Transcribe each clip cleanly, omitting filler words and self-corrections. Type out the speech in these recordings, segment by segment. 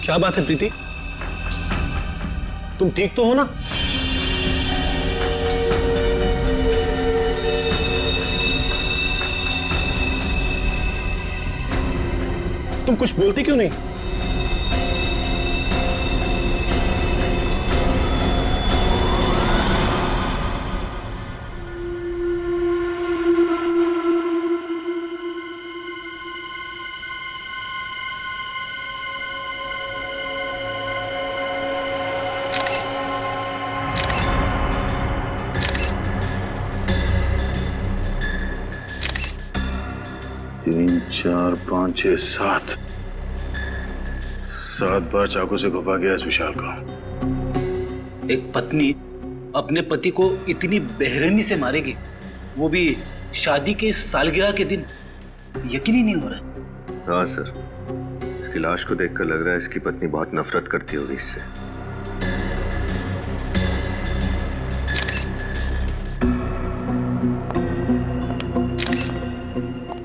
क्या बात है प्रीति, तुम ठीक तो हो ना? तुम कुछ बोलती क्यों नहीं? तीन, चार, पाँच, छह, सात। 7 बार चाकू से घुपा गया इस विशाल को। एक पत्नी अपने पति को इतनी बेरहमी से मारेगी, वो भी शादी के सालगिरह के दिन, यकीन ही नहीं हो रहा। हाँ सर, इसकी लाश को देखकर लग रहा है इसकी पत्नी बहुत नफरत करती होगी इससे।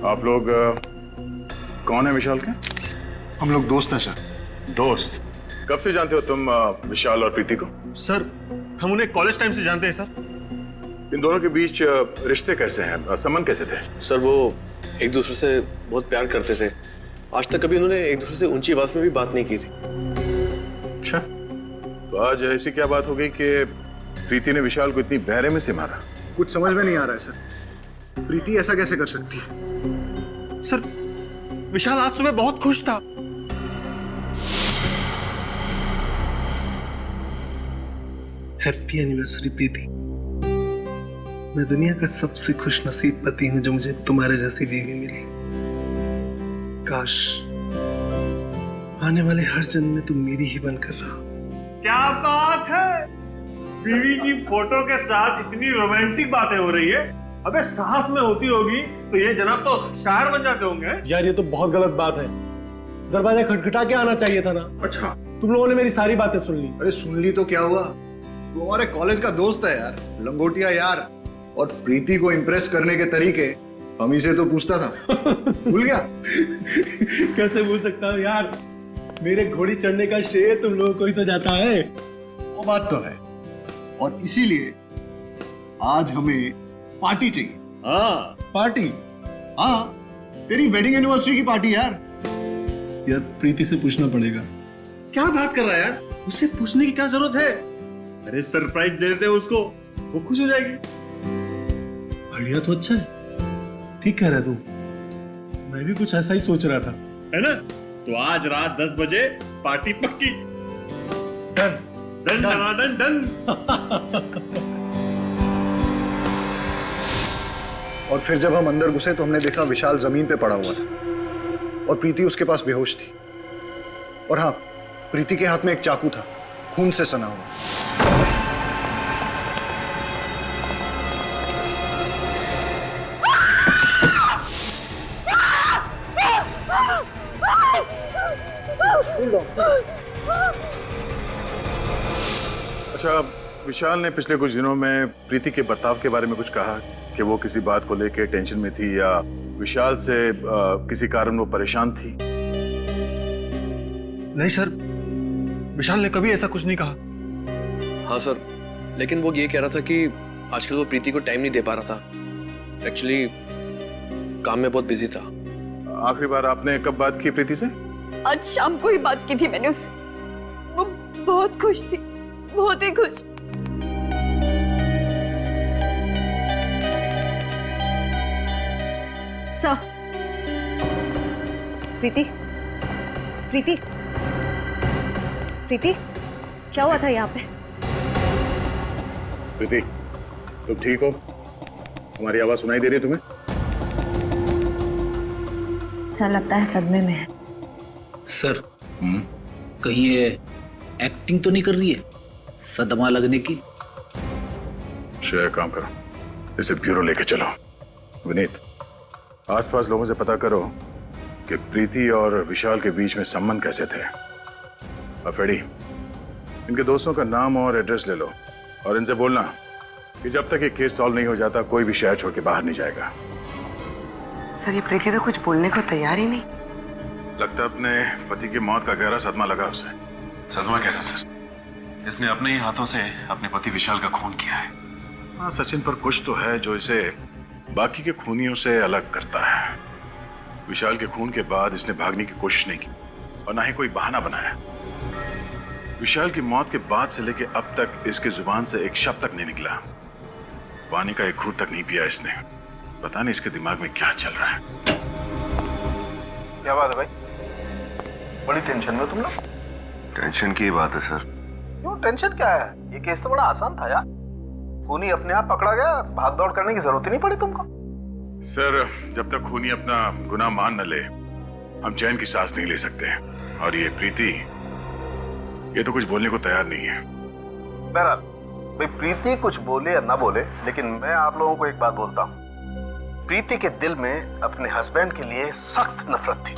आप लोग कौन है विशाल के? हम लोग दोस्त हैं सर। दोस्त? कब से जानते हो तुम विशाल और प्रीति को? सर हम उन्हें कॉलेज टाइम से जानते हैं सर। इन दोनों के बीच रिश्ते कैसे हैं, संबंध कैसे थे? सर वो एक दूसरे से बहुत प्यार करते थे। आज तक कभी उन्होंने एक दूसरे से ऊंची आवाज में भी बात नहीं की थी। अच्छा, तो आज ऐसी क्या बात हो गई कि प्रीति ने विशाल को इतनी बेरहमी से मारा? कुछ समझ में नहीं आ रहा है सर। प्रीति ऐसा कैसे कर सकती है? सर विशाल आज सुबह बहुत खुश था। हैप्पी एनिवर्सरी प्रीति। मैं दुनिया का सबसे खुशनसीब पति हूं जो मुझे तुम्हारे जैसी बीवी मिली। काश आने वाले हर जन्म में तुम मेरी ही बनकर रहो। क्या बात है, बीवी की फोटो के साथ इतनी रोमांटिक बातें हो रही है। अबे साथ में होती होगी तो ये जनाब तो शायर बन जाते होंगे। यार ये तो बहुत गलत बात है, दरवाजा खटखटा के आना चाहिए था ना। अच्छा, तुम लोगों ने मेरी सारी बातें सुन ली। अरे सुन ली तो क्या हुआ, तू हमारे कॉलेज का दोस्त है यार, लंगोटिया यार। और प्रीति को इम्प्रेस करने के तरीके हम ही से तो पूछता था। भूल गया? कैसे भूल सकता हूँ यार, मेरे घोड़ी चढ़ने का श्रेय तुम लोगों को ही तो जाता है। वो बात तो है, और इसीलिए आज हमें पार्टी चाहिए। हाँ पार्टी? हाँ, तेरी वेडिंग एनिवर्सरी की पार्टी यार। यार प्रीति से पूछना पड़ेगा। क्या बात कर रहा है यार, उसे पूछने की क्या जरूरत है? अरे सरप्राइज दे देते हैं उसको, वो खुश हो जाएगी। आइडिया तो अच्छा है, ठीक कह रहा तू। मैं भी कुछ ऐसा ही सोच रहा था, है ना? तो आज रात 10 बजे पार्टी पक्की। Done done done done done. और फिर जब हम अंदर घुसे तो हमने देखा विशाल जमीन पे पड़ा हुआ था और प्रीति उसके पास बेहोश थी। और हाँ, प्रीति के हाथ में एक चाकू था, खून से सना हुआ। अच्छा, विशाल ने पिछले कुछ दिनों में प्रीति के बर्ताव के बारे में कुछ कहा कि वो किसी बात को लेकर टेंशन में थी या विशाल से किसी कारण वो परेशान थी? नहीं सर, विशाल ने कभी ऐसा कुछ नहीं कहा। हाँ सर, लेकिन वो ये कह रहा था कि आजकल वो प्रीति को टाइम नहीं दे पा रहा था। एक्चुअली काम में बहुत बिजी था। आखिरी बार आपने कब बात की प्रीति से? आज शाम को ही बात की थी मैंने उससे। वो बहुत खुश थी, बहुत ही खुश। सर, प्रीति, प्रीति, प्रीति, क्या हुआ था यहाँ पे? प्रीति, तुम ठीक हो? हमारी आवाज सुनाई दे रही है तुम्हें? सर लगता है सदमे में है। सर, कहीं ये एक्टिंग तो नहीं कर रही है सदमा लगने की? श्रेय, काम करो, इसे ब्यूरो लेके चलो। विनीत, आसपास लोगों से पता करो कि प्रीति और विशाल के बीच में संबंध कैसे थे। अफेड़ी, इनके दोस्तों का नाम और एड्रेस ले लो और इनसे बोलना कि जब तक ये केस सॉल्व नहीं हो जाता कोई भी शहर छोड़ के बाहर नहीं जाएगा। सर, ये प्रीति तो कुछ बोलने को तैयार ही नहीं। लगता है अपने पति की मौत का गहरा सदमा लगा उसे। सदमा कैसा सर? इसने अपने ही हाथों से अपने पति विशाल का खून किया है। हाँ सचिन, पर कुछ तो है जो इसे बाकी के खूनियों से अलग करता है। विशाल के खून के बाद इसने भागने की कोशिश नहीं की और ना ही कोई बहाना बनाया। विशाल की मौत के बाद से लेके अब तक इसकी जुबान से एक शब्द तक नहीं निकला। पानी का एक घूंट तक नहीं पिया इसने। पता नहीं इसके दिमाग में क्या चल रहा है। क्या बात है भाई? बड़ी टेंशन में तुम लोग? टेंशन की बात है सर। क्यों टेंशन क्या है? ये केस तो बड़ा आसान था यार। खूनी अपने आप पकड़ा गया, भाग दौड़ करने की जरूरत ही नहीं पड़ी तुमको। सर, जब तक खूनी अपना गुनाह मान न ले, हम चैन की सांस नहीं ले सकते। और ये प्रीति, ये तो कुछ बोलने को तैयार नहीं है। बहरहाल भाई, प्रीति कुछ बोले या ना बोले, लेकिन मैं आप लोगों को एक बात बोलता हूँ। प्रीति के दिल में अपने हस्बैंड के लिए सख्त नफरत थी।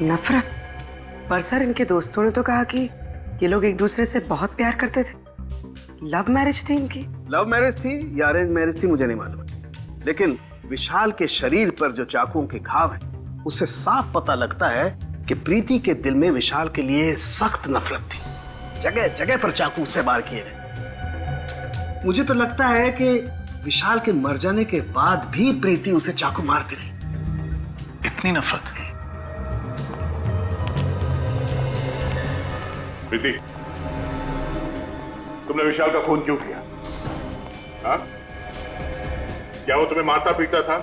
नफरत? पर सर, इनके दोस्तों ने तो कहा कि ये लोग एक दूसरे से बहुत प्यार करते थे। लव मैरिज थी इनकी। लव मैरिज थी या अरेंज मैरिज थी मुझे नहीं मालूम, लेकिन विशाल के शरीर पर जो चाकुओं के घाव हैं, उससे साफ पता लगता है कि प्रीति के दिल में विशाल के लिए सख्त नफरत थी। जगह जगह पर चाकू से वार किए गए। मुझे तो लगता है कि विशाल के मर जाने के बाद भी प्रीति उसे चाकू मारती रही। इतनी नफरत? प्रीति, तुमने विशाल का खून क्यों किया? हाँ? क्या वो तुम्हें मारता पीटता था,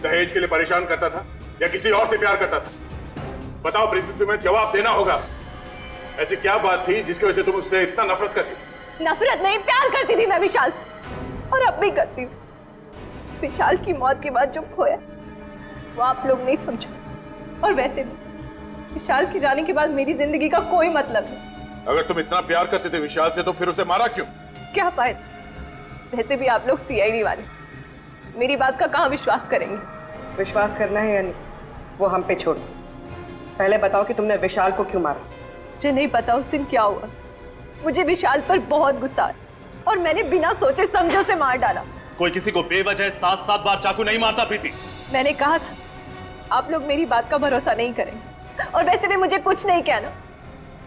दहेज के लिए परेशान करता था, या किसी और से प्यार करता था? बताओ प्रीति, तुम्हें जवाब देना होगा। ऐसी क्या बात थी जिसकी वजह से तुम उससे इतना नफरत करती? नफरत नहीं, प्यार करती थी मैं विशाल से, और अब भी करती हूँ। विशाल की मौत के बाद जो खोया वो आप लोग नहीं समझो। और वैसे भी विशाल की जाने के बाद मेरी जिंदगी का कोई मतलब नहीं। अगर तुम इतना प्यार करते थे विशाल से, तो फिर उसे मारा क्यों? क्या फायदा? वैसे भी आप लोग सीआईडी वाले मेरी बात का कहाँ विश्वास करेंगे? विश्वास करना है या नहीं, वो हम पे छोड़ दो। पहले बताओ कि तुमने विशाल को क्यों मारा? मुझे नहीं पता उस दिन क्या हुआ। मुझे विशाल पर बहुत गुस्सा है और मैंने बिना सोचे समझे उसे मार डाला। कोई किसी को बेवजह 7-7 बार चाकू नहीं मारता प्रीति। मैंने कहा था आप लोग मेरी बात का भरोसा नहीं करेंगे, और वैसे भी मुझे कुछ नहीं कहना।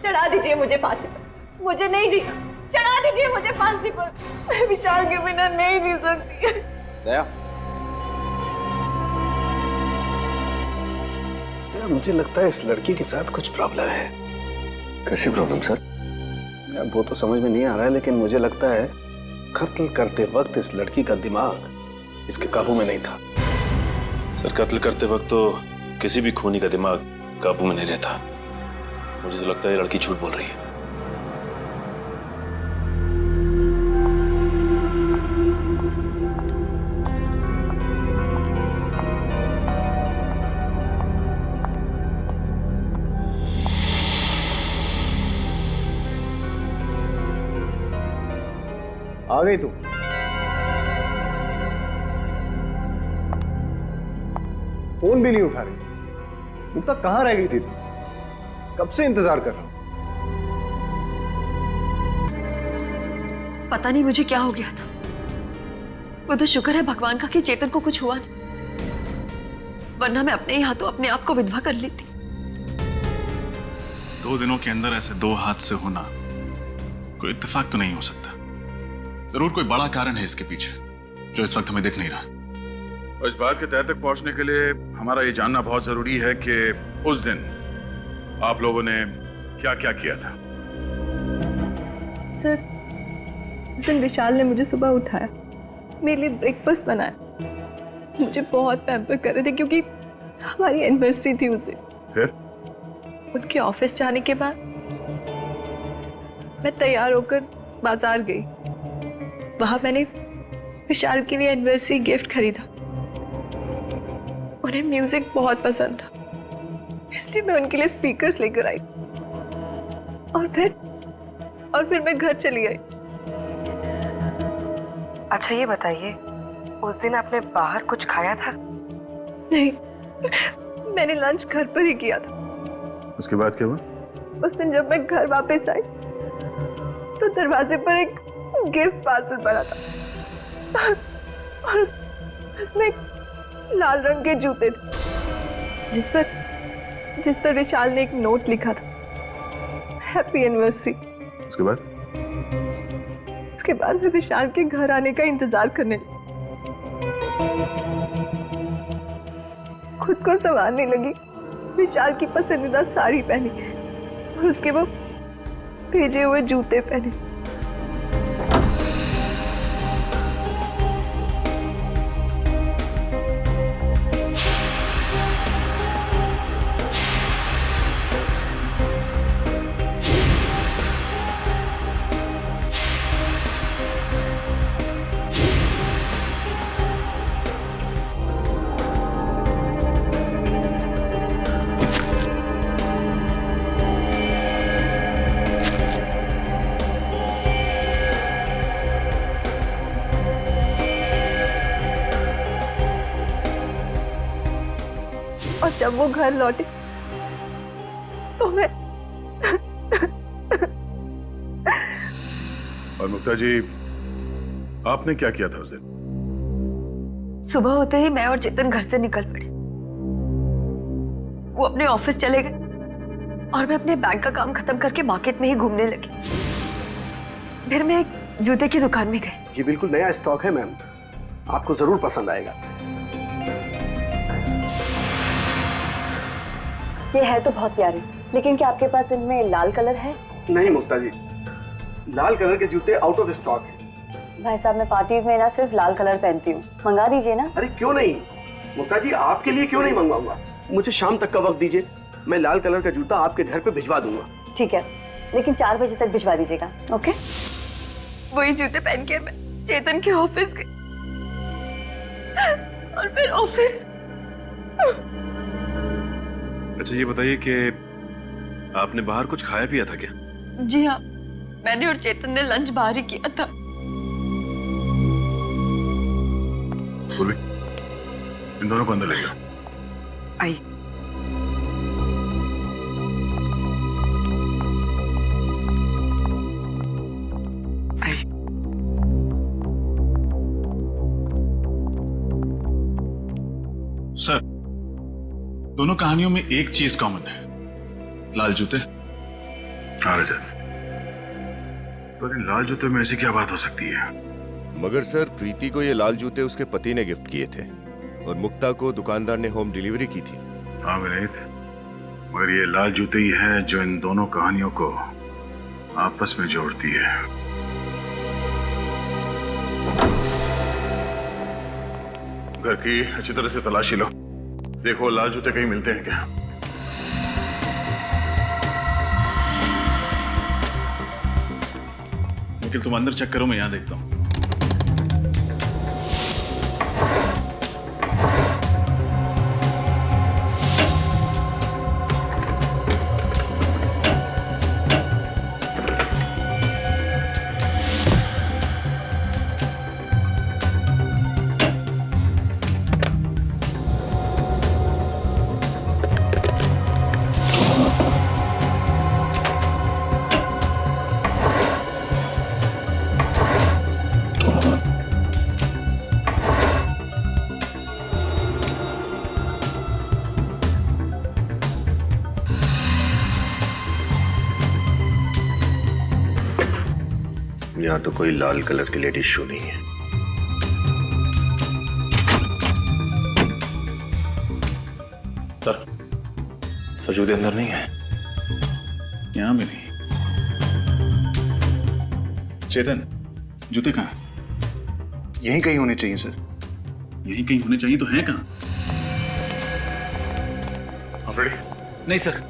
चढ़ा दीजिए मुझे फांसी पर, मुझे नहीं जीना। चढ़ा दीजिए मुझे फांसी पर, मैं विशाल के बिना नहीं जी सकती। दया, मुझे लगता है इस लड़की के साथ कुछ प्रॉब्लम है। कैसी प्रॉब्लम सर? यार वो तो समझ में नहीं आ रहा है, लेकिन मुझे लगता है कत्ल करते वक्त इस लड़की का दिमाग इसके काबू में नहीं था। सर, कत्ल करते वक्त तो किसी भी खूनी का दिमाग काबू में नहीं रहता। मुझे तो लगता है ये लड़की झूठ बोल रही है। आ गई तू? फोन भी नहीं उठा रही। तू तक कहां रह गई थी? कब से इंतजार कर रहा हूं। पता नहीं मुझे क्या हो गया था। वो तो शुक्र है भगवान का कि चेतन को कुछ हुआ नहीं, वरना मैं अपने ही हाथों अपने आप को विधवा कर लेती। 2 दिनों के अंदर ऐसे 2 हादसे होना कोई इत्तेफाक तो नहीं हो सकता। जरूर कोई बड़ा कारण है इसके पीछे जो इस वक्त हमें दिख नहीं रहा। और इस बात के तह तक पहुंचने के लिए हमारा ये जानना बहुत जरूरी है कि उस दिन आप लोगों ने क्या क्या किया था। सर, उस दिन विशाल ने मुझे सुबह उठाया, मेरे लिए ब्रेकफास्ट बनाया, मुझे बहुत पैम्पर कर रहे थे क्योंकि हमारी एनिवर्सरी थी उस दिन। फिर उनके ऑफिस जाने के बाद मैं तैयार होकर बाजार गई। वहां मैंने विशाल के लिए एनिवर्सरी गिफ्ट खरीदा। उन्हें म्यूजिक बहुत पसंद था, इसलिए मैं उनके लिए स्पीकर्स लेकर आई और फिर मैं घर चली आई। अच्छा ये बताइए, उस दिन आपने बाहर कुछ खाया था? नहीं, मैंने लंच घर पर ही किया था। उसके बाद क्या हुआ? उस दिन जब मैं घर वापस आई तो दरवाजे पर एक गिफ्ट पार्सल पड़ा था और उसमें लाल रंग के जूते थे जिस पर विशाल ने एक नोट लिखा था, हैप्पी एनिवर्सरी। उसके बाद उसके बाद मैं विशाल के घर आने का इंतजार करने लगी, खुद को संवारने लगी, विशाल की पसंदीदा साड़ी पहनी और उसके वो भेजे हुए जूते पहने। और जब वो घर लौटे तो मैं और मुक्ता जी, आपने क्या किया था उस दिन? सुबह होते ही मैं और चेतन घर से निकल पड़े। वो अपने ऑफिस चले गए और मैं अपने बैंक का काम खत्म करके मार्केट में ही घूमने लगी। फिर मैं एक जूते की दुकान में गई। ये बिल्कुल नया स्टॉक है मैम, आपको जरूर पसंद आएगा। ये है तो बहुत प्यारे, लेकिन क्या आपके पास इनमें लाल कलर है? नहीं मुक्ता जी, लाल कलर के जूते आउट ऑफ स्टॉक है। भाई साहब, मैं पार्टीज में ना सिर्फ लाल कलर पहनती हूँ, मंगा दीजिए ना। अरे क्यों नहीं मुक्ता जी, आपके लिए क्यों नहीं मंगवाऊंगा। मुझे शाम तक का वक्त दीजिए, मैं लाल कलर का जूता आपके घर पे भिजवा दूंगा। ठीक है, लेकिन 4 बजे तक भिजवा दीजिएगा। ओके? वही जूते पहन के मैं चेतन के ऑफिस गई और फिर ऑफिस। अच्छा ये बताइए कि आपने बाहर कुछ खाया पिया था क्या? जी हाँ, मैंने और चेतन ने लंच बाहर ही किया था। पूर्वी, इन दोनों को अंदर ले जाओ। आई। सर, दोनों कहानियों में एक चीज कॉमन है, लाल जूते। हाँ रजत, तो इन लाल जूते में ऐसी क्या बात हो सकती है? मगर सर, प्रीति को ये लाल जूते उसके पति ने गिफ्ट किए थे और मुक्ता को दुकानदार ने होम डिलीवरी की थी। हाँ विनीत, मगर ये लाल जूते ही हैं जो इन दोनों कहानियों को आपस में जोड़ती है। घर की अच्छी तरह से तलाशी लो, देखो लाल जूते कहीं मिलते हैं क्या। निखिल, तुम अंदर चेक करो, मैं यहां देखता हूं। यहाँ तो कोई लाल कलर की लेडीज शू नहीं है। सर जूते अंदर नहीं है। यहां भी नहीं। चेतन, जूते कहाँ? यहीं कहीं होने चाहिए सर। यहीं कहीं होने चाहिए तो हैं कहाँ? नहीं सर,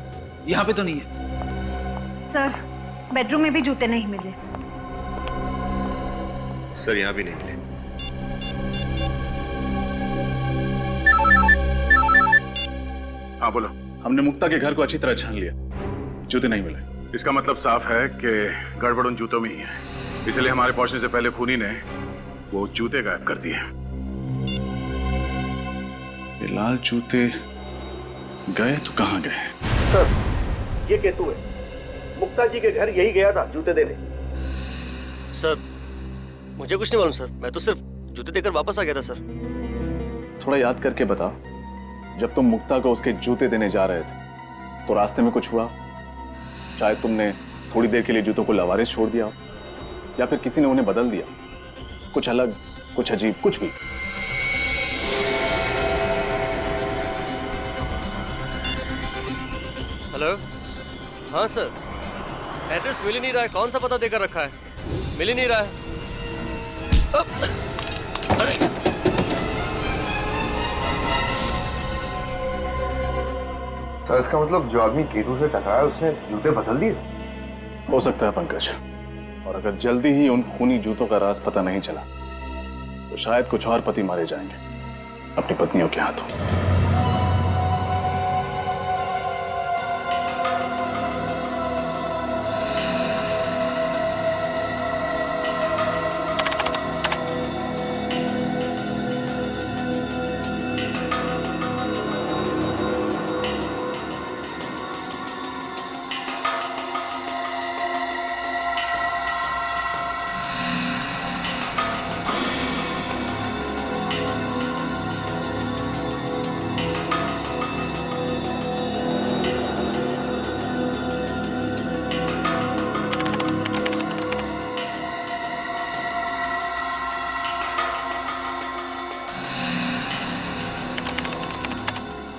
यहाँ पे तो नहीं है। सर, बेडरूम में भी जूते नहीं मिले। सर यहाँ भी नहीं मिले। हाँ बोलो। हमने मुक्ता के घर को अच्छी तरह छान लिया, जूते नहीं मिले। इसका मतलब साफ है कि गड़बड़ उन जूतों में ही है, इसलिए हमारे पहुंचने से पहले खूनी ने वो जूते गायब कर दिए। ये लाल जूते गए तो कहाँ गए? सर, ये केतु है, मुक्ता जी के घर यही गया था जूते देने। सर, मुझे कुछ नहीं मालूम सर, मैं तो सिर्फ जूते देकर वापस आ गया था सर। थोड़ा याद करके बताओ, जब तुम मुक्ता को उसके जूते देने जा रहे थे तो रास्ते में कुछ हुआ, शायद तुमने थोड़ी देर के लिए जूतों को लवारिस छोड़ दिया, या फिर किसी ने उन्हें बदल दिया, कुछ अलग, कुछ अजीब, कुछ भी। हेलो, हाँ सर, एड्रेस मिल ही नहीं रहा है। कौन सा पता देकर रखा है? मिल ही नहीं रहा है। अरे सर, इसका मतलब जो आदमी केतु से टकराया उसने जूते बदल दिए? हो सकता है पंकज, और अगर जल्दी ही उन खूनी जूतों का राज पता नहीं चला तो शायद कुछ और पति मारे जाएंगे अपनी पत्नियों के हाथों।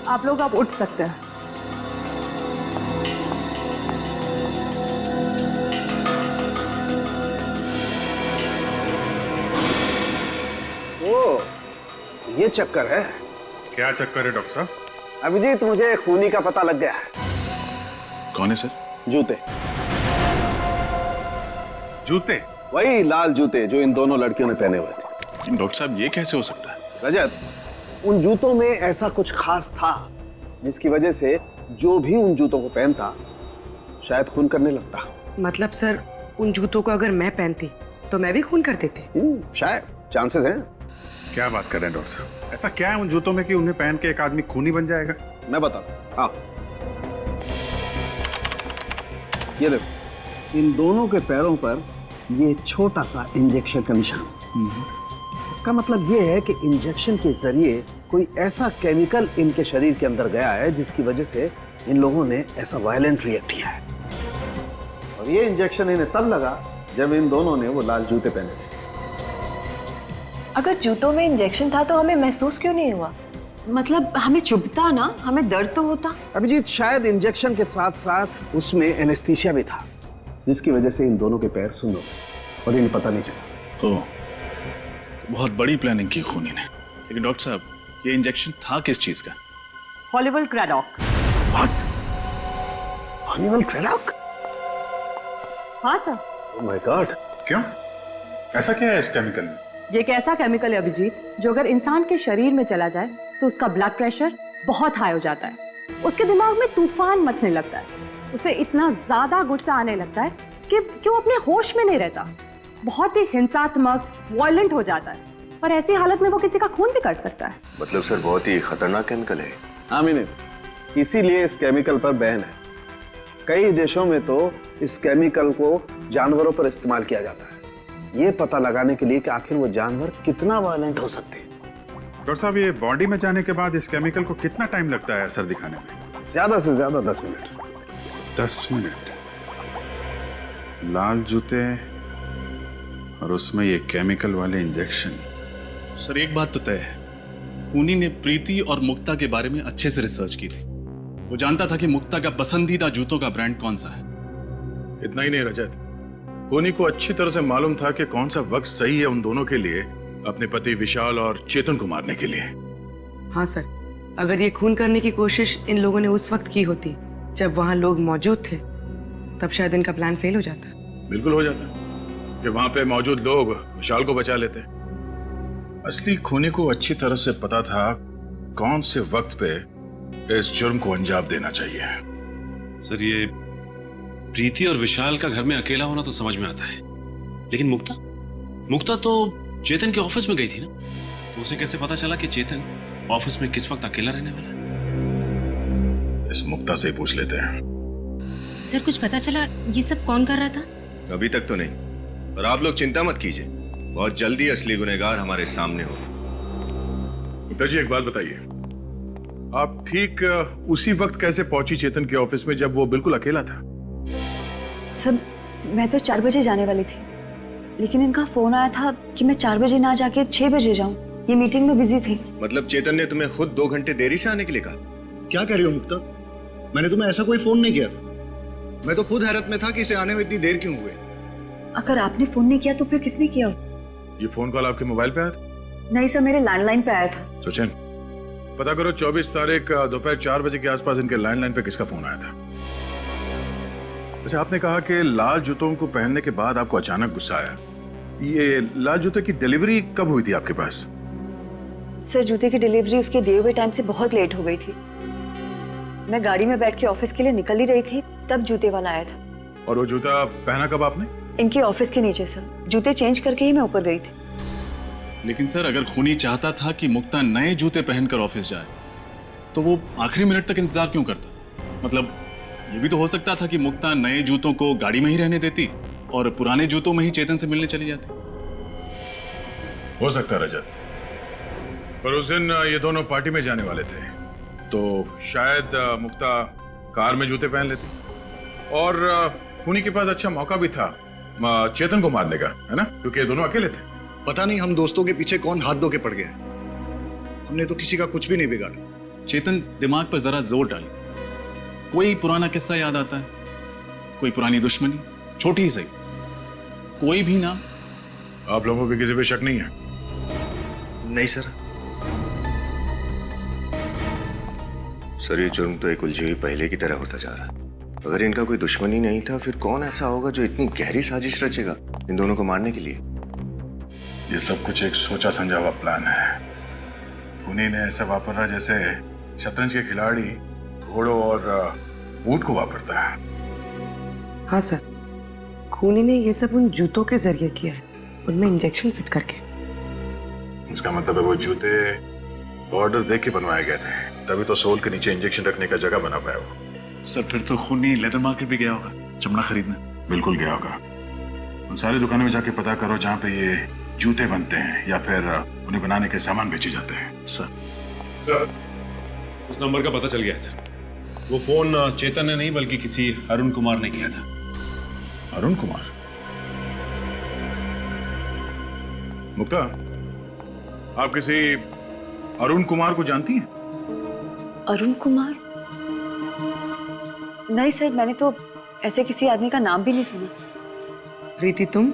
आप लोग उठ सकते हैं। ओ, ये चक्कर है। क्या चक्कर है डॉक्टर साहब? अभिजीत, मुझे खूनी का पता लग गया है। कौन है सर? जूते। जूते? वही लाल जूते जो इन दोनों लड़कियों ने पहने हुए थे। डॉक्टर साहब, ये कैसे हो सकता है? रजत, उन जूतों में ऐसा कुछ खास था जिसकी वजह से जो भी उन जूतों को पहनता शायद खून करने लगता। मतलब सर, उन जूतों को अगर मैं पहनती तो मैं भी खून कर देती? शायद, चांसेस हैं। क्या बात कर रहे हैं डॉक्टर साहब? ऐसा क्या है उन जूतों में कि उन्हें पहन के एक आदमी खूनी बन जाएगा? मैं बताता हूं। हाँ, ये देखो, इन दोनों के पैरों पर ये छोटा सा इंजेक्शन का निशान। इसका मतलब ये है कि इंजेक्शन के जरिए कोई ऐसा केमिकल इनके शरीर के अंदर गया है जिसकी वजह से इन लोगों ने ऐसा वायलेंट रिएक्ट किया है। और ये इंजेक्शन इन्हें तब लगा जब इन दोनों ने वो लाल जूते पहने थे। अगर जूतों में इंजेक्शन था तो हमें महसूस क्यों नहीं हुआ? मतलब हमें चुभता ना, हमें दर्द तो होता। अभिजीत, शायद इंजेक्शन के साथ साथ उसमें एनेस्थीसिया भी था जिसकी वजह से इन दोनों के पैर सुन्न हो गए और इन्हें पता नहीं चला। तो बहुत बड़ी प्लानिंग की खूनी ने। लेकिन डॉक्टर साहब, ये इंजेक्शन था किस चीज का? हॉलीवुड क्रेडॉक। What? हॉलीवुड क्रेडॉक? हाँ सर। Oh my God! क्यों? ऐसा क्या है इस केमिकल में? ये एक ऐसा केमिकल है अभिजीत, जो अगर इंसान के शरीर में चला जाए तो उसका ब्लड प्रेशर बहुत हाई हो जाता है, उसके दिमाग में तूफान मचने लगता है, उसे इतना ज्यादा गुस्सा आने लगता है कि वो अपने होश में नहीं रहता, बहुत ही हिंसात्मक, वायलेंट हो जाता है, और ऐसी हालत में वो किसी का खून भी कर सकता है। मतलब सर, बहुत ही खतरनाक केमिकल है। हाँ मीने, इसीलिए इस केमिकल पर बैन है। कई देशों में तो इस केमिकल को जानवरों पर इस्तेमाल किया जाता है, ये पता लगाने के लिए कि आखिर वो जानवर कितना वायलेंट हो सकते हैं। डॉक्टर साहब, ये बॉडी में जाने के बाद इस केमिकल को कितना टाइम लगता है असर दिखाने में? ज्यादा से ज्यादा 10 मिनट। 10 मिनट? लाल जूते और उसमें ये केमिकल वाले इंजेक्शन। सर, एक बात तो तय है, खूनी ने प्रीति और मुक्ता के बारे में अच्छे से रिसर्च की थी। वो जानता था कि मुक्ता का पसंदीदा जूतों का ब्रांड कौन सा है। इतना ही नहीं रजत, खूनी को अच्छी तरह से मालूम था कि कौन सा वक्त सही है उन दोनों के लिए अपने पति विशाल और चेतन को मारने के लिए। हाँ सर, अगर ये खून करने की कोशिश इन लोगों ने उस वक्त की होती जब वहां लोग मौजूद थे, तब शायद इनका प्लान फेल हो जाता। बिल्कुल हो जाता कि वहां पे मौजूद लोग विशाल को बचा लेते। असली खूनी को अच्छी तरह से पता था कौन से वक्त पे इस जुर्म को अंजाम देना चाहिए। सर, ये प्रीति और विशाल का घर में अकेला होना तो समझ में आता है, लेकिन मुक्ता तो चेतन के ऑफिस में गई थी ना, तो उसे कैसे पता चला कि चेतन ऑफिस में किस वक्त अकेला रहने वाला है? इस मुक्ता से पूछ लेते हैं। सर, कुछ पता चला ये सब कौन कर रहा था? अभी तक तो नहीं, पर आप लोग चिंता मत कीजिए, बहुत जल्दी असली गुनहगार हमारे सामने होगा। मुक्ता जी, एक बात बताइए, आप ठीक उसी वक्त कैसे पहुंची चेतन के ऑफिस में जब वो बिल्कुल अकेला था? सर मैं तो 4 बजे जाने वाली थी, लेकिन इनका फोन आया था कि मैं 4 बजे ना जाके 6 बजे जाऊं। ये मीटिंग में बिजी थी। मतलब चेतन ने तुम्हें खुद 2 घंटे देरी से आने के लिए कहा? क्या कह रही हो मुक्ता? मैंने तुम्हें ऐसा कोई फोन नहीं किया था। मैं तो खुद हैरत में था कि इसे आने में इतनी देर क्यों हुई। अगर आपने फोन नहीं किया तो फिर किसने किया? ये फोन कॉल आपके मोबाइल पे आया था? नहीं सर, मेरे लैंडलाइन पे आया था। सचिन, पता करो 24 तारीख दोपहर 4 बजे के आसपास इनके लैंडलाइन पे किसका फोन आया था। वैसे आपने कहा कि लाल जूतों को पहनने के बाद आपको अचानक गुस्सा आया। ये लाल जूते की डिलीवरी कब हुई थी आपके पास? सर जूते की डिलीवरी उसके दिए हुए टाइम से बहुत लेट हो गई थी। मैं गाड़ी में बैठ के ऑफिस के लिए निकल ही रही थी, तब जूते वाला आया था। और वो जूता पहना कब आपने? इनके ऑफिस के नीचे सर। जूते चेंज करके ही मैं ऊपर गई थी। लेकिन सर अगर खूनी चाहता था कि मुक्ता नए जूते पहनकर ऑफिस जाए तो वो आखिरी मिनट तक इंतजार क्यों करता? मतलब ये भी तो हो सकता था कि मुक्ता नए जूतों को गाड़ी में ही रहने देती और पुराने जूतों में ही चेतन से मिलने चली जाती। हो सकता रजत, पर उस दिन ये दोनों पार्टी में जाने वाले थे तो शायद मुक्ता कार में जूते पहन लेती और खूनी के पास अच्छा मौका भी था चेतन को मारने का, है ना? क्योंकि ये दोनों अकेले थे। पता नहीं हम दोस्तों के पीछे कौन हाथ धो के पड़ गया। हमने तो किसी का कुछ भी नहीं बिगाड़ा। चेतन दिमाग पर जरा जोर डाली, कोई पुराना किस्सा याद आता है, कोई पुरानी दुश्मनी, छोटी ही सही, कोई भी ना। आप लोगों को किसी पे शक नहीं है? नहीं सर। सर ये जुर्म तो एक उलझी हुई पहले की तरह होता जा रहा है। अगर इनका कोई दुश्मनी नहीं था फिर कौन ऐसा होगा जो इतनी गहरी साजिश रचेगा इन दोनों को मारने के लिए? ये सब कुछ एक सोचा समझा हुआ प्लान है। खूनी ने ऐसा वापरा जैसे शतरंज के खिलाड़ी घोड़ों और ऊंट को वापरता है। हाँ सर, खूनी ने ये सब उन जूतों के जरिए किया है, उनमें इंजेक्शन फिट करके। इसका मतलब है वो जूते ऑर्डर देख के बनवाए गए थे, तभी तो सोल के नीचे इंजेक्शन रखने का जगह बना पाया वो। सर फिर तो खूनी लेदर मार्केट भी गया होगा चमड़ा खरीदने। बिल्कुल गया होगा। उन सारी दुकानों में जाके पता करो जहाँ पे ये जूते बनते हैं या फिर उन्हें बनाने के सामान बेचे जाते हैं। सर उस नंबर का पता चल गया है सर। वो फोन चेतन ने नहीं बल्कि किसी अरुण कुमार ने किया था। अरुण कुमार? मुक्ता, आप किसी अरुण कुमार को जानती हैं? अरुण कुमार? नहीं सर, मैंने तो ऐसे किसी आदमी का नाम भी नहीं सुना। प्रीति तुम?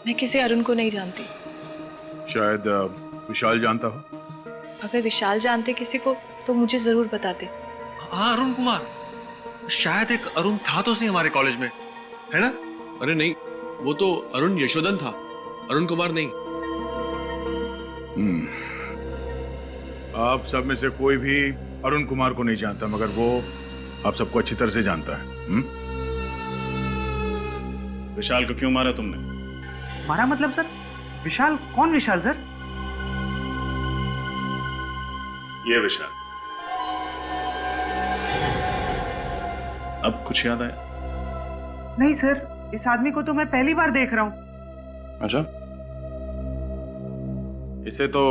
मैं किसी अरुण को नहीं जानती। शायद विशाल जानता हो। अगर विशाल जानते किसी को तो मुझे जरूर बताते। हाँ अरुण कुमार, शायद एक अरुण था तो सही हमारे कॉलेज में, है ना? अरे नहीं, वो तो अरुण यशोधन था, अरुण कुमार नहीं। आप सब में से कोई भी अरुण कुमार को नहीं जानता, मगर वो आप सबको अच्छी तरह से जानता है। विशाल को क्यों मारा तुमने? मारा मतलब सर? विशाल? कौन विशाल सर? ये विशाल। अब कुछ याद आया? नहीं सर, इस आदमी को तो मैं पहली बार देख रहा हूँ। अच्छा, इसे तो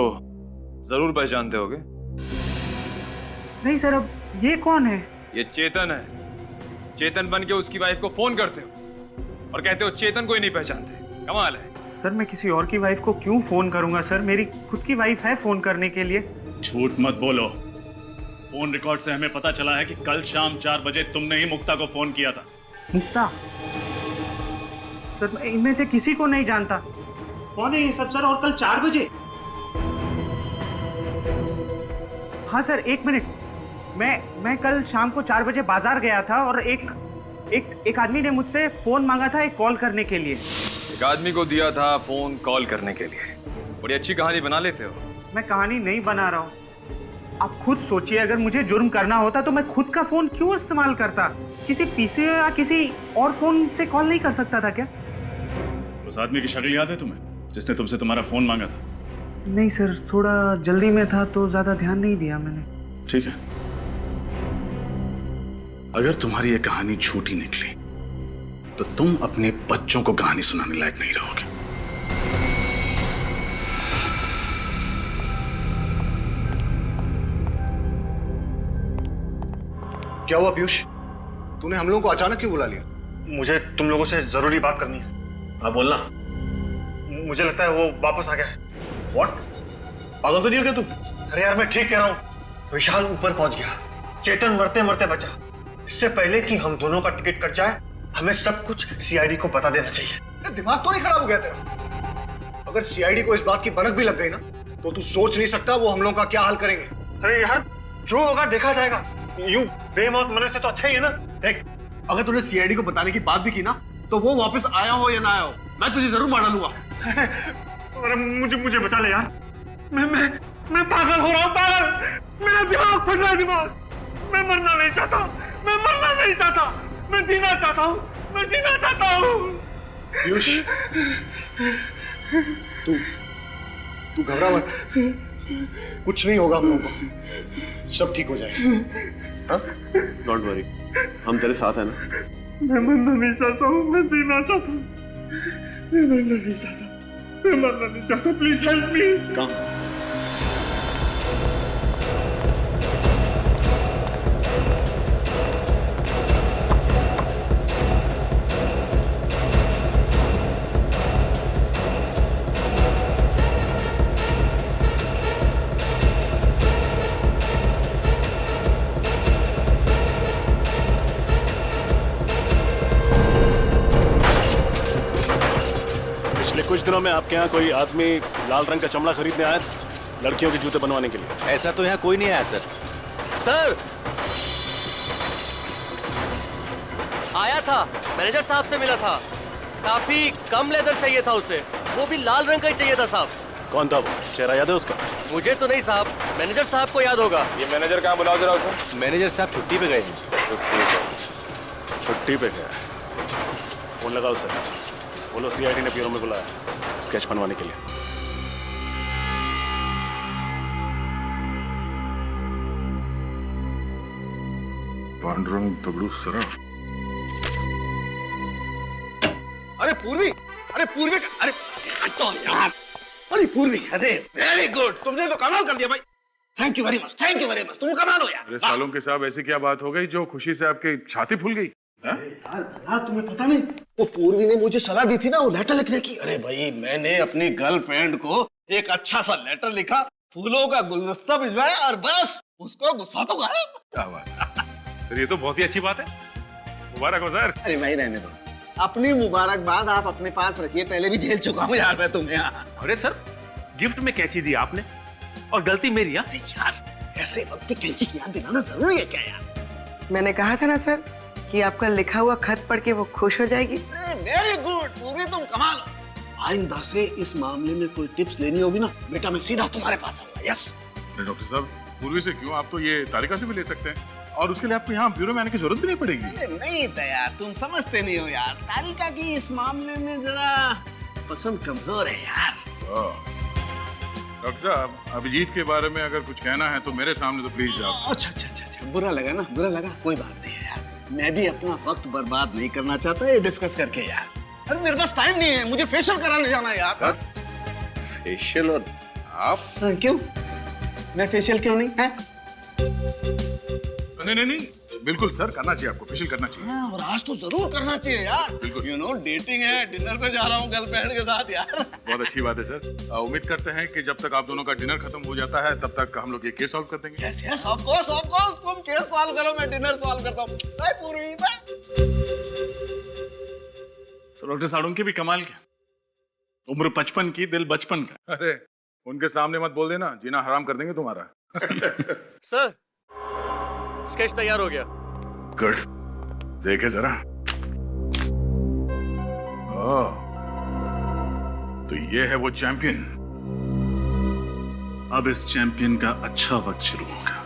जरूर पहचानते होगे। नहीं सर, अब ये कौन है? ये चेतन है। चेतन बन के उसकी वाइफ को फोन करते हो और कहते हो चेतन को ही नहीं पहचानते। कमाल है। सर मैं किसी और की वाइफ को क्यों फोन करूंगा सर? मेरी खुद की वाइफ है फोन करने के लिए। झूठ मत बोलो। फोन रिकॉर्ड से हमें पता चला है कि कल शाम 4 बजे तुमने ही मुक्ता को फोन किया था। मुक्ता? सर मैं इनमें से किसी को नहीं जानता। कौन है ये सब सर? और कल 4 बजे? हाँ सर, 1 मिनट। मैं कल शाम को 4 बजे बाजार गया था और एक आदमी ने मुझसे फोन मांगा था एक कॉल करने के लिए। एक आदमी को दिया था फोन कॉल करने के लिए। बड़ी अच्छी कहानी बना लेते हो। मैं कहानी नहीं बना रहा हूँ। आप खुद सोचिए, अगर मुझे जुर्म करना होता तो मैं खुद का फोन क्यों इस्तेमाल करता? किसी पीसी या किसी और फोन से कॉल नहीं कर सकता था क्या? उस आदमी की शक्ल याद है तुम्हें जिसने तुमसे तुम्हारा फोन मांगा था? नहीं सर, थोड़ा जल्दी में था तो ज्यादा ध्यान नहीं दिया मैंने। ठीक है, अगर तुम्हारी ये कहानी झूठी निकली तो तुम अपने बच्चों को कहानी सुनाने लायक नहीं रहोगे। क्या हुआ पीयूष? तूने हम लोगों को अचानक क्यों बुला लिया? मुझे तुम लोगों से जरूरी बात करनी है। हाँ बोलना। मुझे लगता है वो वापस आ गया है। व्हाट? पागल तो नहीं हो क्या तुम? अरे यार मैं ठीक कह रहा हूँ। विशाल ऊपर पहुंच गया, चेतन मरते मरते बचा। इससे पहले कि हम दोनों का टिकट कट जाए, हमें सब कुछ सीआईडी को बता देना चाहिए। दिमाग तो नहीं खराब हो गया तेरा? अगर सीआईडी को इस बात की भनक भी लग गई ना, तो तू सोच नहीं सकता वो हम लोगों का क्या हाल करेंगे। अरे यार जो होगा देखा जाएगा। यूं बेमौत मरने से तो अच्छा ही है ना। देख, अगर तूने सीआईडी को बताने की बात भी की ना, तो वो वापस आया हो या ना आया हो, मैं तुझे जरूर मार डालूंगा। अरे मुझे बचा ले यार। मैं पागल हो रहा हूँ, पागल। मेरा दिमाग फट रहा है, दिमाग। मैं मरना नहीं चाहता, मैं मरना नहीं चाहता, मैं जीना चाहता हूँ, मैं जीना चाहता हूँ। पीयूष, तू घबरा मत, कुछ नहीं होगा हम लोगों को, सब ठीक हो जाएगा। डोंट वरी, हम तेरे साथ हैं ना। मैं मरना नहीं चाहता हूँ, मैं जीना चाहता हूँ। मैं मरना नहीं चाहता, मैं मरना नहीं चाहता। Please help me. कहाँ? कुछ दिनों में आपके यहाँ कोई आदमी लाल रंग का चमड़ा खरीदने आया था लड़कियों के जूते बनवाने के लिए। ऐसा तो यहाँ कोई नहीं आया सर। सर आया था, मैनेजर साहब से मिला था। काफी कम लेदर चाहिए था उसे, वो भी लाल रंग का ही चाहिए था साहब। कौन था वो? चेहरा याद है उसका? मुझे तो नहीं साहब, मैनेजर साहब को याद होगा। ये मैनेजर कहाँ? बुलाओ जरा उसे। मैनेजर साहब छुट्टी पे गए हैं। छुट्टी पे गया? फोन लगाओ उसे, बोलो सीआईडी ने ब्यूरो में बुलाया स्केच बनवाने के लिए। पांडुरंग दगड़ू सराफ। अरे पूर्वी, अरे पूर्वी, अरे हटो यार। अरे पूर्वी, अरे वेरी गुड, तुमने तो कमाल कर दिया भाई। Thank you very much, thank you very much, तुम कमाल हो यार। अरे सालों के साहब, ऐसी क्या बात हो गई जो खुशी से आपकी छाती फूल गई? यार तुम्हें पता नहीं, वो पूर्वी ने मुझे सलाह दी थी ना वो लेटर लिखने की। अरे भाई मैंने अपनी गर्लफ्रेंड को एक अच्छा सा लेटर लिखा, फूलों का गुलदस्ता भिजवाया और बस उसको गुस्सा तो गायब। क्या बात सर, ये तो बहुत ही अच्छी बात है। मुबारक हो सर। अरे भाई रहने दो, अपनी मुबारकबाद आप अपने पास रखिए, पहले भी झेल चुका हूँ यार मैं तुम्हें। अरे सर गिफ्ट में कैंची दी आपने और गलती मेरी। यार ऐसे वक्त पे कैंची की याद दिलाना जरूरी है क्या यार? मैंने कहा था ना सर कि आपका लिखा हुआ खत पढ़ के वो खुश हो जाएगी। वेरी गुड पूरी, तुम कमाल हो। आइंदा से इस मामले में कोई टिप्स लेनी होगी ना बेटा, मैं सीधा तुम्हारे पास आऊंगा। यस डॉक्टर साहब, पूर्वी से क्यों, आप तो ये तारिका से भी ले सकते हैं और उसके लिए आपको यहाँ ब्यूरो में आने की जरूरत भी नहीं पड़ेगी। नहीं दया, तुम समझते नहीं हो यार, तारिका की इस मामले में जरा पसंद कमजोर है यार। डॉक्टर साहब, अभिजीत के बारे में अगर कुछ कहना है तो मेरे सामने तो प्लीज आप। अच्छा, बुरा लगा ना, बुरा लगा, कोई बात नहीं है यार। मैं भी अपना वक्त बर्बाद नहीं करना चाहता ये डिस्कस करके यार। अरे मेरे पास टाइम नहीं है, मुझे फेशियल कराने जाना है यार। Sir facial? और आप? क्यों? मैं फेशियल क्यों नहीं है? नहीं, बिल्कुल सर, करना चाहिए आपको, फेशियल करना चाहिए। हाँ, और आज तो जरूर करना चाहिए यार। बिल्कुल। यू नो डेटिंग है, डिनर पे जा रहा हूँ गर्लफ्रेंड के साथ यार। बहुत अच्छी बात है सर। उम्मीद करते हैं कि जब तक आप दोनों का डिनर खत्म हो जाता है तब तक हम लोग ये केस सॉल्व कर देंगे। यस यस, ऑफ कोर्स तुम केस सॉल्व करो, मैं डिनर सॉल्व करता हूँ। बाय पूर्वी, बाय। डॉक्टर साहब उनकी भी कमाल क्या, उम्र 55 की, दिल बचपन का। अरे उनके सामने मत बोल देना, जीना हराम कर देंगे तुम्हारा। सर स्केच तैयार हो गया। गुड, देखे जरा। ओह, तो ये है वो चैंपियन। अब इस चैंपियन का अच्छा वक्त शुरू होगा।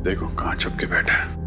देखो कहां छपके बैठा है।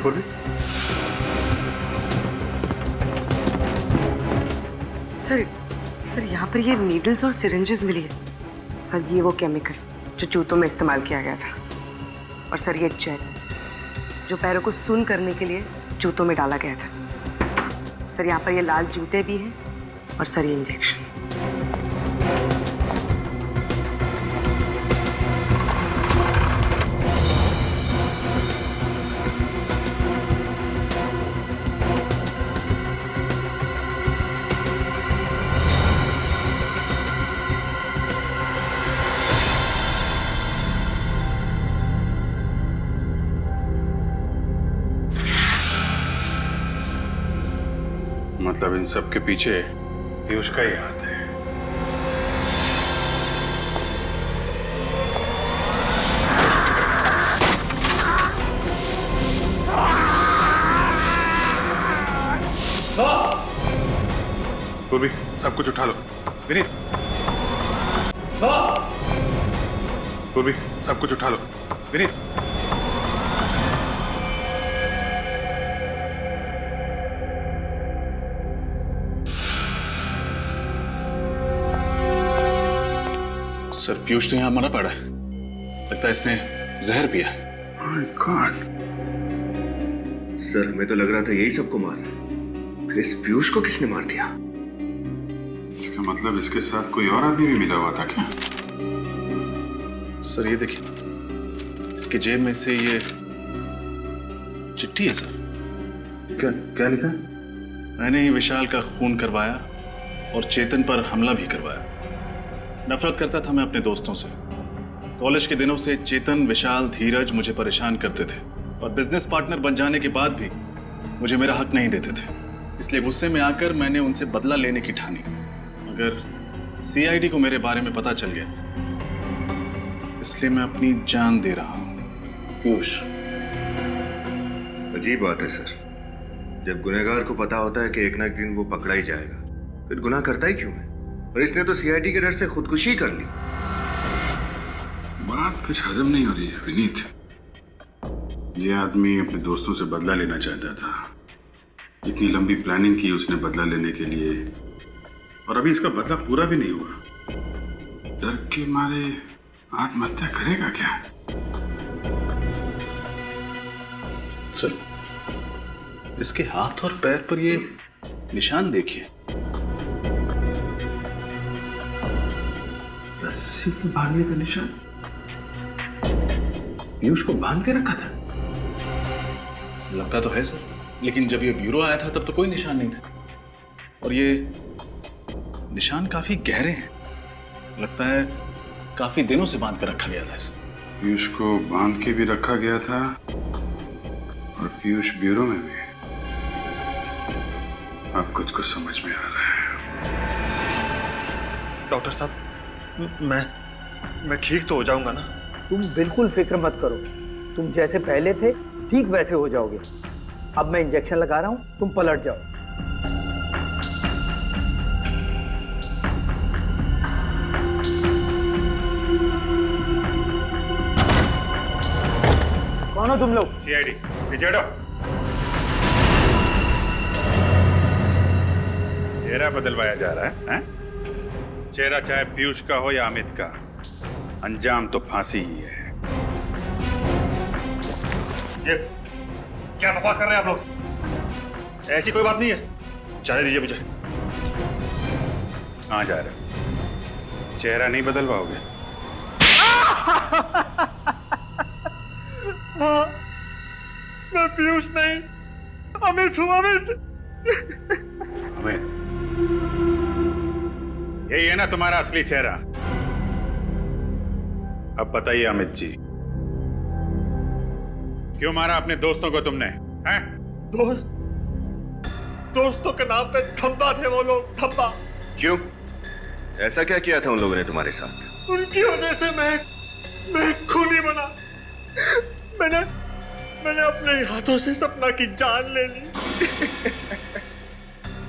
हाँ पूर्वी। सर यहाँ पर ये नीडल्स और सिरिंजेस मिली है। सर ये वो केमिकल जो जूतों में इस्तेमाल किया गया था। और सर ये जेल जो पैरों को सुन्न करने के लिए जूतों में डाला गया था। सर यहाँ पर ये लाल जूते भी हैं और सर ये इंजेक्शन। मतलब इन सब के पीछे पीयूष का ही हाथ है। पूर्वी, सब कुछ उठा लो। विनीत, पूर्वी, सब कुछ उठा लो। विनीत, सर पीयूष ने यहाँ मरा पड़ा है। लगता है इसने जहर पिया। My God। सर हमें तो लग रहा था यही सबको मार रहा है। फिर इस पीयूष को किसने मार दिया? इसका मतलब इसके साथ कोई और आदमी भी मिला हुआ था क्या? सर ये देखिए, इसके जेब में से ये चिट्ठी है सर। क्या क्या लिखा? मैंने ही विशाल का खून करवाया और चेतन पर हमला भी करवाया। नफरत करता था मैं अपने दोस्तों से। कॉलेज के दिनों से चेतन, विशाल, धीरज मुझे परेशान करते थे और बिजनेस पार्टनर बन जाने के बाद भी मुझे मेरा हक नहीं देते थे। इसलिए गुस्से में आकर मैंने उनसे बदला लेने की ठानी। अगर सीआईडी को मेरे बारे में पता चल गया, इसलिए मैं अपनी जान दे रहा हूं। पीयूष, अजीब बात है सर। जब गुनहगार को पता होता है कि एक ना एक दिन वो पकड़ा ही जाएगा, फिर गुनाह करता ही क्यों है? और इसने तो सीआईडी के डर से खुदकुशी कर ली। बात कुछ हजम नहीं हो रही है विनीत। ये आदमी अपने दोस्तों से बदला लेना चाहता था। इतनी लंबी प्लानिंग की उसने बदला लेने के लिए, और अभी इसका बदला पूरा भी नहीं हुआ। डर के मारे आत्महत्या करेगा क्या? सर, इसके हाथ और पैर पर ये निशान देखिए। रस्सी के बांधने का निशान। पीयूष को बांध के रखा था। लगता तो है सर, लेकिन जब ये ब्यूरो आया था तब तो कोई निशान नहीं था। और ये निशान काफी गहरे हैं। लगता है काफी दिनों से बांध कर रखा गया था इसे। पीयूष को बांध के भी रखा गया था और पीयूष ब्यूरो में भी। अब कुछ कुछ समझ में आ रहा है। डॉक्टर साहब, मैं ठीक तो हो जाऊंगा ना? तुम बिल्कुल फिक्र मत करो। तुम जैसे पहले थे ठीक वैसे हो जाओगे। अब मैं इंजेक्शन लगा रहा हूं, तुम पलट जाओ। कौन हो तुम लोग? सीआईडी। पीछे हटो। चेहरा बदलवाया जा रहा है, हैं? चेहरा चाहे पीयूष का हो या अमित का, अंजाम तो फांसी ही है। ये क्या बकवास कर रहे हैं आप लोग? ऐसी कोई बात नहीं है। जाने दीजिए मुझे। कहाँ जा रहे हो? चेहरा नहीं बदलवाओगे? हाँ, मैं पीयूष नहीं, अमित हूँ। अमित, अमित, यही है ना तुम्हारा असली चेहरा? अब बताइए अमित जी, क्यों मारा अपने दोस्तों को तुमने? हैं? दोस्तों के नाम पे धब्बा थे वो लोग। धब्बा। क्यों? ऐसा क्या किया था उन लोगों ने तुम्हारे साथ? उनकी वजह से मैं खूनी बना। मैंने अपने हाथों से सपना की जान ले ली।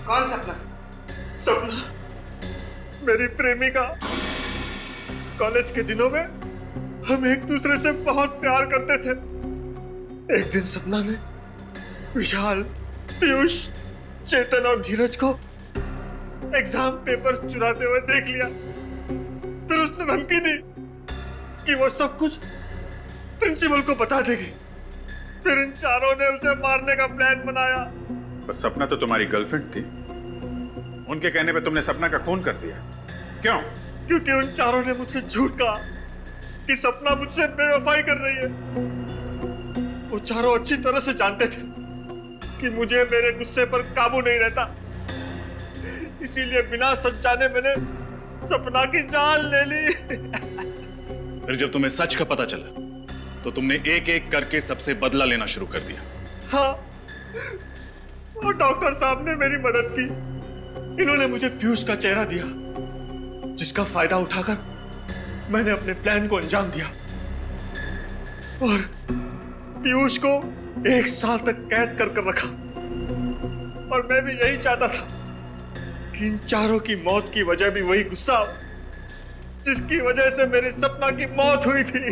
कौन सपना? सपना मेरी प्रेमिका। कॉलेज के दिनों में हम एक दूसरे से बहुत प्यार करते थे। एक दिन सपना ने विशाल, पीयूष, चेतन और धीरज को एग्जाम पेपर चुराते हुए देख लिया। फिर उसने धमकी दी कि वो सब कुछ प्रिंसिपल को बता देगी। फिर इन चारों ने उसे मारने का प्लान बनाया। बस सपना तो तुम्हारी गर्लफ्रेंड थी, उनके कहने पे तुमने सपना का खून कर दिया। क्यों? क्योंकि उन चारों ने मुझसे झूठ कहा कि सपना मुझसे बेवफाई कर रही है। वो चारों अच्छी तरह से जानते थे कि मुझे मेरे गुस्से पर काबू नहीं रहता, इसीलिए बिना सच जाने मैंने सपना की जान ले ली। फिर जब तुम्हें सच का पता चला तो तुमने एक एक करके सबसे बदला लेना शुरू कर दिया। हाँ, और डॉक्टर साहब ने मेरी मदद की। इन्होंने मुझे पीयूष का चेहरा दिया, जिसका फायदा उठाकर मैंने अपने प्लान को अंजाम दिया और पीयूष को 1 साल तक कैद कर रखा। और मैं भी यही चाहता था कि इन चारों की मौत की वजह भी वही गुस्सा हो जिसकी वजह से मेरी सपना की मौत हुई थी।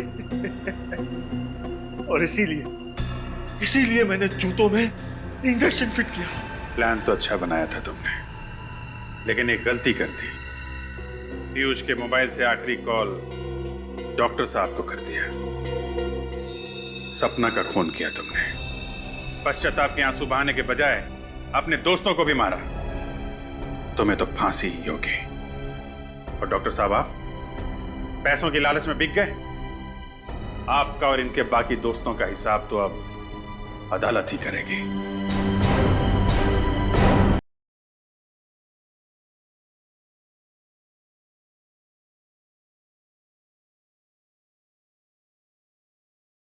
और इसीलिए मैंने जूतों में इंजेक्शन फिट किया। प्लान तो अच्छा बनाया था तुमने, लेकिन एक गलती कर दी। पीयूष के मोबाइल से आखिरी कॉल डॉक्टर साहब को कर दिया। सपना का खून किया तुमने। पश्चाताप के आंसू बहाने के बजाय अपने दोस्तों को भी मारा। तुम्हें तो फांसी ही होगी। और डॉक्टर साहब, आप पैसों की लालच में बिक गए। आपका और इनके बाकी दोस्तों का हिसाब तो अब अदालत ही करेगी।